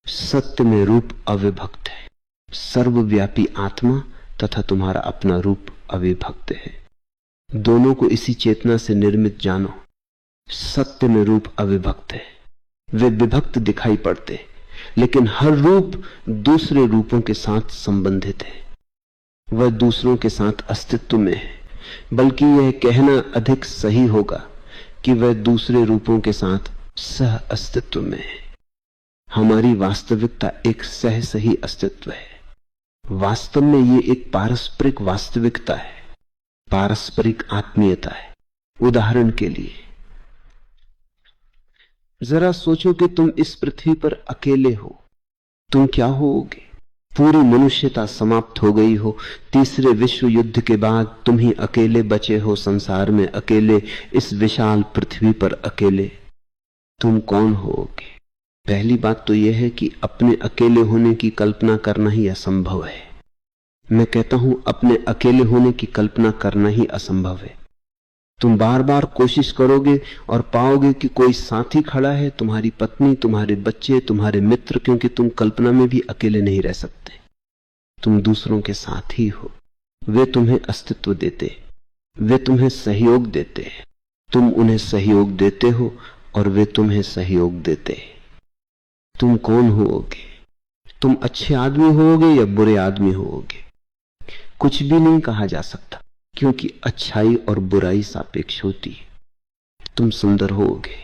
सत्य में रूप अविभक्त है। सर्वव्यापी आत्मा तथा तुम्हारा अपना रूप अविभक्त है। दोनों को इसी चेतना से निर्मित जानो। सत्य में रूप अविभक्त है। वे विभक्त दिखाई पड़ते, लेकिन हर रूप दूसरे रूपों के साथ संबंधित है। वह दूसरों के साथ अस्तित्व में है, बल्कि यह कहना अधिक सही होगा कि वह दूसरे रूपों के साथ सह अस्तित्व में है। हमारी वास्तविकता एक सह सही अस्तित्व है। वास्तव में ये एक पारस्परिक वास्तविकता है, पारस्परिक आत्मीयता है। उदाहरण के लिए जरा सोचो कि तुम इस पृथ्वी पर अकेले हो, तुम क्या होगे? पूरी मनुष्यता समाप्त हो गई हो। तीसरे विश्व युद्ध के बाद तुम ही अकेले बचे हो संसार में, अकेले इस विशाल पृथ्वी पर अकेले। तुम कौन होगे? पहली बात तो यह है कि अपने अकेले होने की कल्पना करना ही असंभव है। मैं कहता हूं, अपने अकेले होने की कल्पना करना ही असंभव है। तुम बार बार कोशिश करोगे और पाओगे कि कोई साथी खड़ा है, तुम्हारी पत्नी, तुम्हारे बच्चे, तुम्हारे मित्र, क्योंकि तुम कल्पना में भी अकेले नहीं रह सकते। तुम दूसरों के साथ ही हो। वे तुम्हें अस्तित्व देते, वे तुम्हें सहयोग देते, तुम उन्हें सहयोग देते हो और वे तुम्हें सहयोग देते। तुम कौन होगे? तुम अच्छे आदमी होगे या बुरे आदमी होगे? कुछ भी नहीं कहा जा सकता, क्योंकि अच्छाई और बुराई सापेक्ष होती है। तुम सुंदर होगे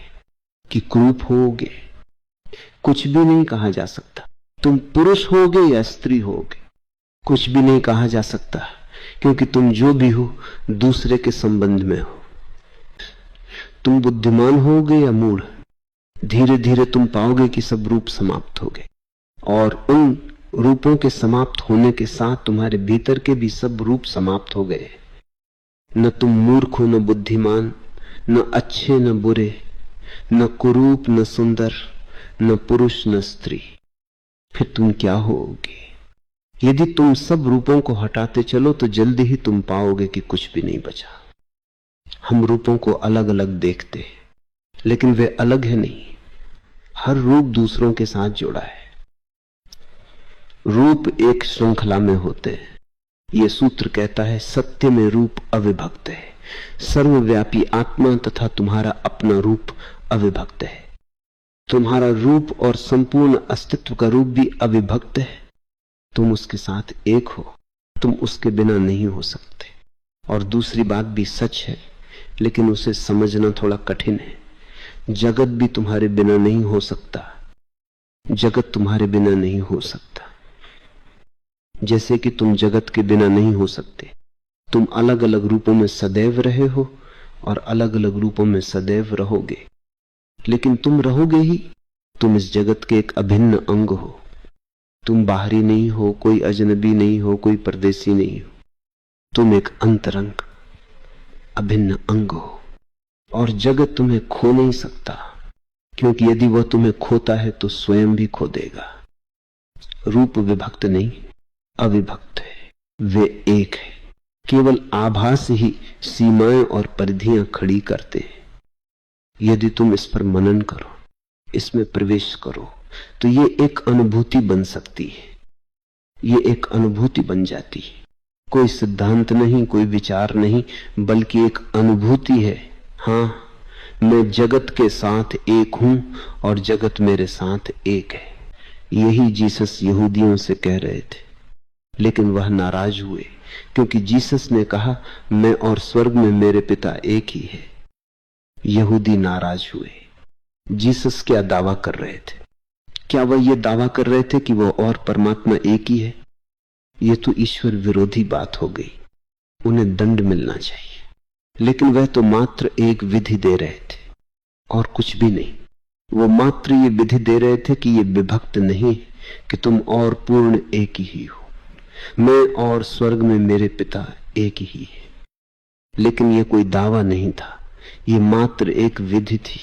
कि क्रूप होगे, कुछ भी नहीं कहा जा सकता। तुम पुरुष होगे या स्त्री होगे, कुछ भी नहीं कहा जा सकता, क्योंकि तुम जो भी हो दूसरे के संबंध में हो। तुम बुद्धिमान होगे या मूढ़, धीरे धीरे तुम पाओगे कि सब रूप समाप्त हो गए, और उन रूपों के समाप्त होने के साथ तुम्हारे भीतर के भी सब रूप समाप्त हो गए। न तुम मूर्ख हो, न बुद्धिमान, न अच्छे न बुरे, न कुरूप न सुंदर, न पुरुष न स्त्री। फिर तुम क्या होगे? यदि तुम सब रूपों को हटाते चलो तो जल्दी ही तुम पाओगे कि कुछ भी नहीं बचा। हम रूपों को अलग अलग देखते हैं, लेकिन वे अलग है नहीं। हर रूप दूसरों के साथ जुड़ा है। रूप एक श्रृंखला में होते हैं। यह सूत्र कहता है, सत्य में रूप अविभक्त है। सर्वव्यापी आत्मा तथा तुम्हारा अपना रूप अविभक्त है। तुम्हारा रूप और संपूर्ण अस्तित्व का रूप भी अविभक्त है। तुम उसके साथ एक हो, तुम उसके बिना नहीं हो सकते। और दूसरी बात भी सच है, लेकिन उसे समझना थोड़ा कठिन है। जगत भी तुम्हारे बिना नहीं हो सकता। जगत तुम्हारे बिना नहीं हो सकता, जैसे कि तुम जगत के बिना नहीं हो सकते। तुम अलग अलग रूपों में सदैव रहे हो और अलग अलग रूपों में सदैव रहोगे, लेकिन तुम रहोगे ही। तुम इस जगत के एक अभिन्न अंग हो। तुम बाहरी नहीं हो, कोई अजनबी नहीं हो, कोई परदेसी नहीं हो। तुम एक अंतरंग अभिन्न अंग हो, और जगत तुम्हें खो नहीं सकता, क्योंकि यदि वह तुम्हें खोता है तो स्वयं भी खो देगा। रूप विभक्त नहीं, अविभक्त है। वे एक है। केवल आभास ही सीमाएं और परिधियां खड़ी करते हैं। यदि तुम इस पर मनन करो, इसमें प्रवेश करो, तो ये एक अनुभूति बन सकती है। ये एक अनुभूति बन जाती है। कोई सिद्धांत नहीं, कोई विचार नहीं, बल्कि एक अनुभूति है। हाँ, मैं जगत के साथ एक हूं और जगत मेरे साथ एक है। यही जीसस यहूदियों से कह रहे थे, लेकिन वह नाराज हुए, क्योंकि जीसस ने कहा, मैं और स्वर्ग में मेरे पिता एक ही है। यहूदी नाराज हुए। जीसस क्या दावा कर रहे थे? क्या वह ये दावा कर रहे थे कि वह और परमात्मा एक ही है? यह तो ईश्वर विरोधी बात हो गई। उन्हें दंड मिलना चाहिए। लेकिन वह तो मात्र एक विधि दे रहे थे और कुछ भी नहीं। वो मात्र ये विधि दे रहे थे कि ये विभक्त नहीं, कि तुम और पूर्ण एक ही हो। मैं और स्वर्ग में मेरे पिता एक ही है। लेकिन यह कोई दावा नहीं था, ये मात्र एक विधि थी।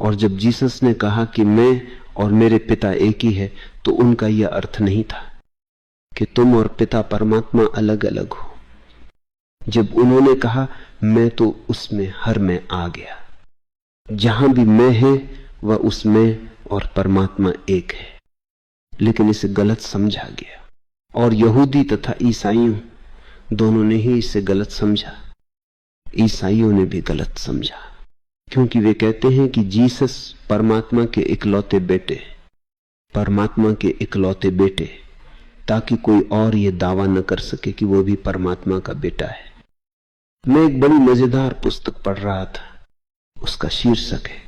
और जब जीसस ने कहा कि मैं और मेरे पिता एक ही है, तो उनका यह अर्थ नहीं था कि तुम और पिता परमात्मा अलग अलग हो। जब उन्होंने कहा, मैं तो उसमें हर में आ गया, जहां भी मैं है वह उसमें और परमात्मा एक है। लेकिन इसे गलत समझा गया, और यहूदी तथा ईसाइयों दोनों ने ही इसे गलत समझा। ईसाइयों ने भी गलत समझा, क्योंकि वे कहते हैं कि जीसस परमात्मा के इकलौते बेटे, परमात्मा के इकलौते बेटे, ताकि कोई और ये दावा न कर सके कि वो भी परमात्मा का बेटा है। मैं एक बड़ी मजेदार पुस्तक पढ़ रहा था, उसका शीर्षक है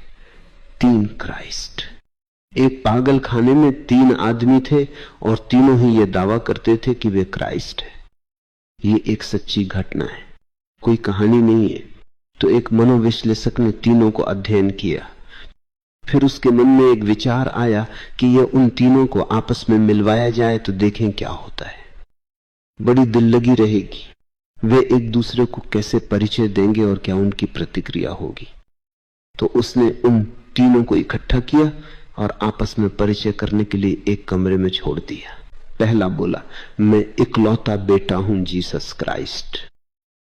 3 क्राइस्ट। एक पागल खाने में 3 आदमी थे और तीनों ही ये दावा करते थे कि वे क्राइस्ट है। ये एक सच्ची घटना है, कोई कहानी नहीं है। तो एक मनोविश्लेषक ने तीनों को अध्ययन किया, फिर उसके मन में एक विचार आया कि ये उन तीनों को आपस में मिलवाया जाए तो देखें क्या होता है। बड़ी दिल लगी रहेगी, वे एक दूसरे को कैसे परिचय देंगे और क्या उनकी प्रतिक्रिया होगी। तो उसने उन तीनों को इकट्ठा किया और आपस में परिचय करने के लिए एक कमरे में छोड़ दिया। पहला बोला, मैं इकलौता बेटा हूं जीसस क्राइस्ट।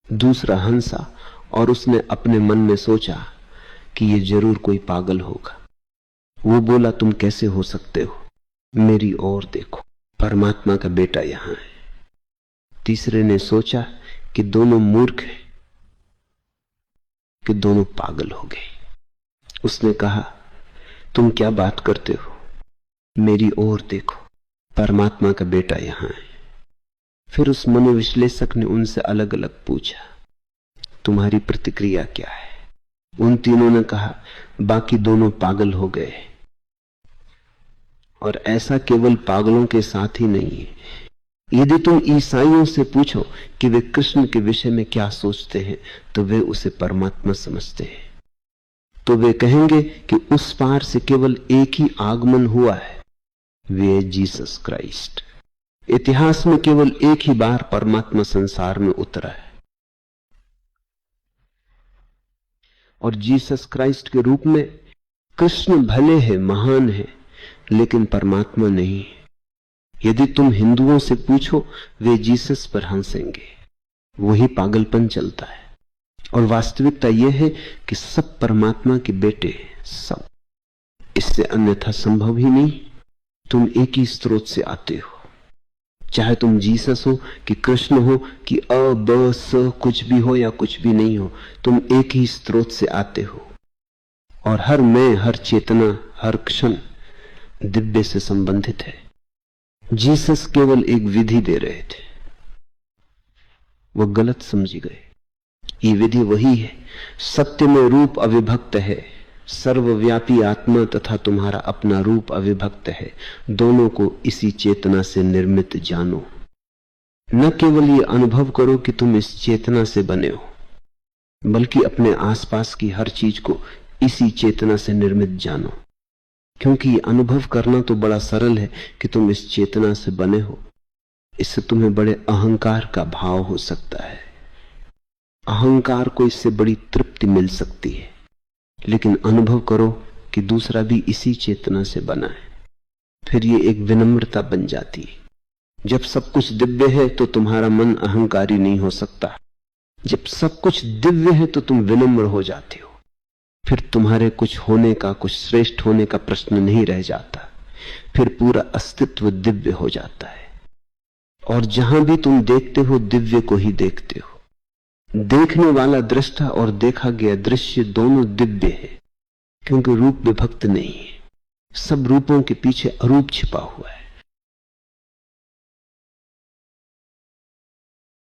दूसरा हंसा और उसने अपने मन में सोचा कि ये जरूर कोई पागल होगा। वो बोला, तुम कैसे हो सकते हो, मेरी ओर देखो, परमात्मा का बेटा यहां है। तीसरे ने सोचा कि दोनों मूर्ख हैं, कि दोनों पागल हो गए। उसने कहा, तुम क्या बात करते हो, मेरी ओर देखो, परमात्मा का बेटा यहां है। फिर उस मनोविश्लेषक ने उनसे अलग अलग पूछा, तुम्हारी प्रतिक्रिया क्या है? उन तीनों ने कहा, बाकी दोनों पागल हो गए। और ऐसा केवल पागलों के साथ ही नहीं है। यदि तुम ईसाइयों से पूछो कि वे कृष्ण के विषय में क्या सोचते हैं, तो वे उसे परमात्मा समझते हैं। तो वे कहेंगे कि उस पार से केवल एक ही आगमन हुआ है, वे जीसस क्राइस्ट। इतिहास में केवल एक ही बार परमात्मा संसार में उतरा है, और जीसस क्राइस्ट के रूप में कृष्ण भले है, महान है, लेकिन परमात्मा नहीं। यदि तुम हिंदुओं से पूछो, वे जीसस पर हंसेंगे। वही पागलपन चलता है। और वास्तविकता यह है कि सब परमात्मा के बेटे हैं, सब। इससे अन्यथा संभव ही नहीं। तुम एक ही स्रोत से आते हो, चाहे तुम जीसस हो कि कृष्ण हो कि अ ब स कुछ भी हो या कुछ भी नहीं हो, तुम एक ही स्रोत से आते हो। और हर मैं, हर चेतना, हर क्षण दिव्य से संबंधित है। जीसस केवल एक विधि दे रहे थे, वो गलत समझी गए। ये विधि वही है, सत्य में रूप अविभक्त है, सर्वव्यापी आत्मा तथा तुम्हारा अपना रूप अविभक्त है। दोनों को इसी चेतना से निर्मित जानो। न केवल ये अनुभव करो कि तुम इस चेतना से बने हो, बल्कि अपने आसपास की हर चीज को इसी चेतना से निर्मित जानो। क्योंकि ये अनुभव करना तो बड़ा सरल है कि तुम इस चेतना से बने हो। इससे तुम्हें बड़े अहंकार का भाव हो सकता है, अहंकार को इससे बड़ी तृप्ति मिल सकती है। लेकिन अनुभव करो कि दूसरा भी इसी चेतना से बना है, फिर ये एक विनम्रता बन जाती है। जब सब कुछ दिव्य है तो तुम्हारा मन अहंकारी नहीं हो सकता। जब सब कुछ दिव्य है तो तुम विनम्र हो जाते हो। फिर तुम्हारे कुछ होने का, कुछ श्रेष्ठ होने का प्रश्न नहीं रह जाता। फिर पूरा अस्तित्व दिव्य हो जाता है। और जहां भी तुम देखते हो, दिव्य को ही देखते हो। देखने वाला दृष्टा और देखा गया दृश्य दोनों दिव्य है, क्योंकि रूप विभक्त नहीं है। सब रूपों के पीछे अरूप छिपा हुआ है।